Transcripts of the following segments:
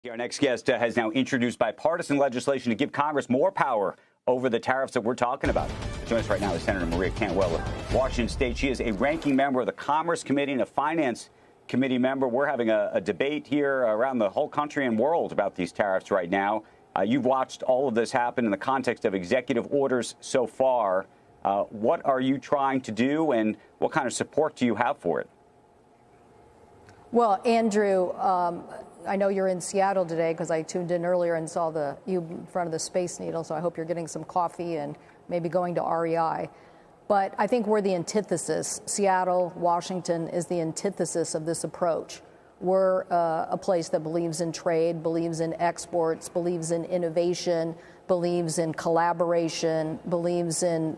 Our next guest has now introduced bipartisan legislation to give Congress more power over the tariffs that we're talking about. Joining us right now is Senator Maria Cantwell of Washington State. She is a ranking member of the Commerce Committee and a Finance Committee member. We're having a debate here around the whole country and world about these tariffs right now. You've watched all of this happen in the context of executive orders so far. What are you trying to do, and what kind of support do you have for it? Well, Andrew, I know you're in Seattle today because I tuned in earlier and saw you in front of the Space Needle, so I hope you're getting some coffee and maybe going to REI. But I think we're the antithesis. Seattle, Washington is the antithesis of this approach. We're a place that believes in trade, believes in exports, believes in innovation, believes in collaboration, believes in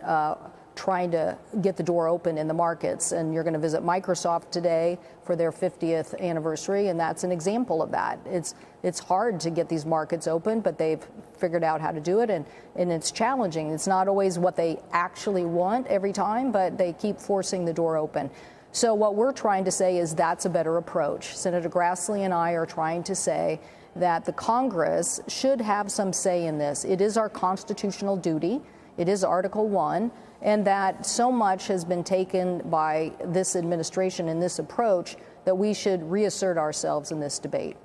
trying to get the door open in the markets. And you're going to visit Microsoft today for their 50th anniversary, and that's an example of that. It's hard to get these markets open, but they've figured out how to do it, and it's challenging. It's not always what they actually want every time, but they keep forcing the door open. So what we're trying to say is that's a better approach. Senator Grassley and I are trying to say that the Congress should have some say in this. It is our constitutional duty. It is Article 1. And that so much has been taken by this administration in this approach that we should reassert ourselves in this debate.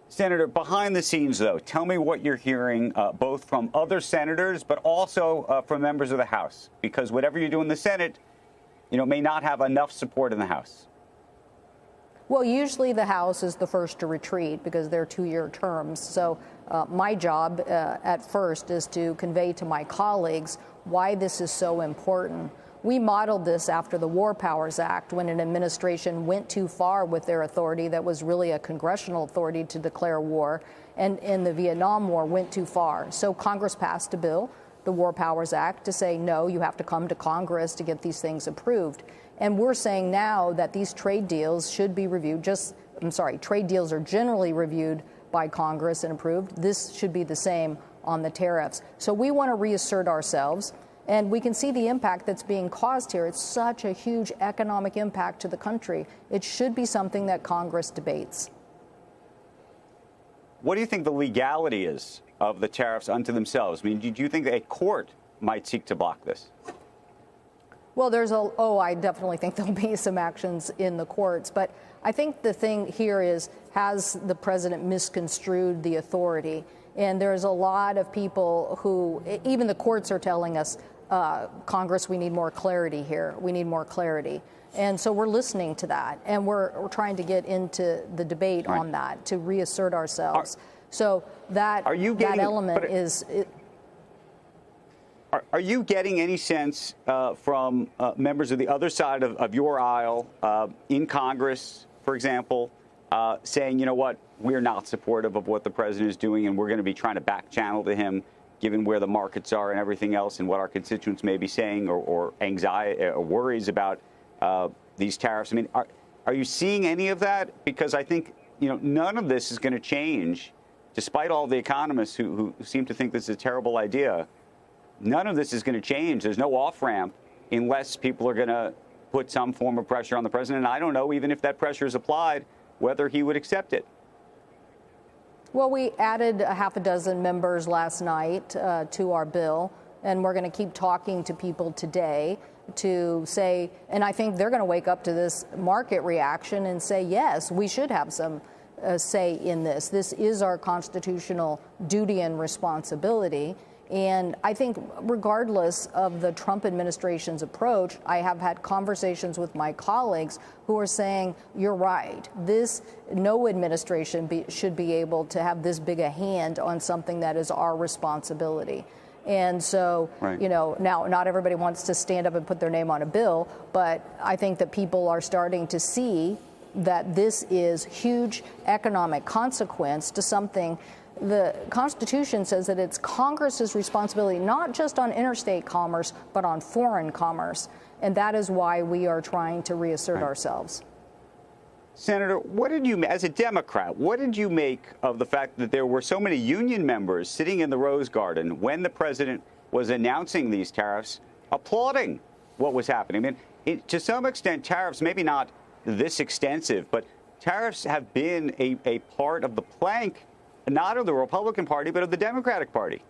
Senator, behind the scenes, though, tell me what you're hearing both from other senators, but also from members of the House, because whatever you do in the Senate, may not have enough support in the House. Well, usually the House is the first to retreat because they're two-year terms. So my job at first is to convey to my colleagues why this is so important. We modeled this after the War Powers Act, when an administration went too far with their authority that was really a congressional authority to declare war, and in the Vietnam War went too far. So Congress passed a bill, the War Powers Act, to say, no, you have to come to Congress to get these things approved. And we're saying now that these trade deals should be reviewed. Trade deals are generally reviewed by Congress and approved. This should be the same on the tariffs. So we want to reassert ourselves, and we can see the impact that's being caused here. It's such a huge economic impact to the country. It should be something that Congress debates. What do you think the legality is of the tariffs unto themselves? I mean, do you think a court might seek to block this? Well, I definitely think there'll be some actions in the courts. But I think the thing here is, has the president misconstrued the authority? And there's a lot of people who, even the courts are telling us, Congress, we need more clarity here. We need more clarity. And so we're listening to that. And we're trying to get into the debate on that to reassert ourselves. So that element is... Are you getting any sense from members of the other side of your aisle in Congress, for example, saying, you know what, we're not supportive of what the president is doing, and we're going to be trying to back channel to him, given where the markets are and everything else, and what our constituents may be saying, or anxiety or worries about these tariffs? I mean, are you seeing any of that? Because I think, none of this is going to change, despite all the economists who seem to think this is a terrible idea. None of this is going to change. There's no off-ramp unless people are going to put some form of pressure on the president. And I don't know, even if that pressure is applied, whether he would accept it. Well, we added a half a dozen members last night to our bill, and we're going to keep talking to people today to say, and I think they're going to wake up to this market reaction and say, yes, we should have some say in this. This is our constitutional duty and responsibility. And I think regardless of the Trump administration's approach, I have had conversations with my colleagues who are saying, you're right, no administration should be able to have this big a hand on something that is our responsibility. And so, now not everybody wants to stand up and put their name on a bill, but I think that people are starting to see that this is huge economic consequence to something. The Constitution says that it's Congress's responsibility, not just on interstate commerce, but on foreign commerce. And that is why we are trying to reassert ourselves. Senator, as a Democrat, what did you make of the fact that there were so many union members sitting in the Rose Garden when the president was announcing these tariffs, applauding what was happening? I mean, to some extent, tariffs, maybe not this extensive, but tariffs have been a part of the plank, not of the Republican Party, but of the Democratic Party.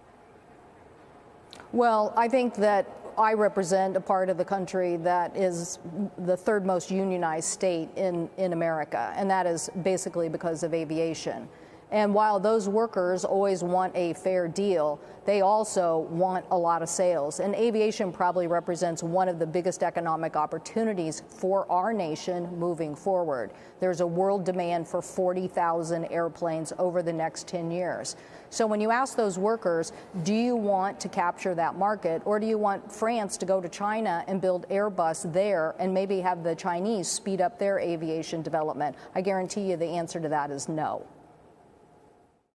Well, I think that I represent a part of the country that is the third most unionized state in America, and that is basically because of aviation. And while those workers always want a fair deal, they also want a lot of sales. And aviation probably represents one of the biggest economic opportunities for our nation moving forward. There's a world demand for 40,000 airplanes over the next 10 years. So when you ask those workers, do you want to capture that market, or do you want France to go to China and build Airbus there and maybe have the Chinese speed up their aviation development? I guarantee you the answer to that is no.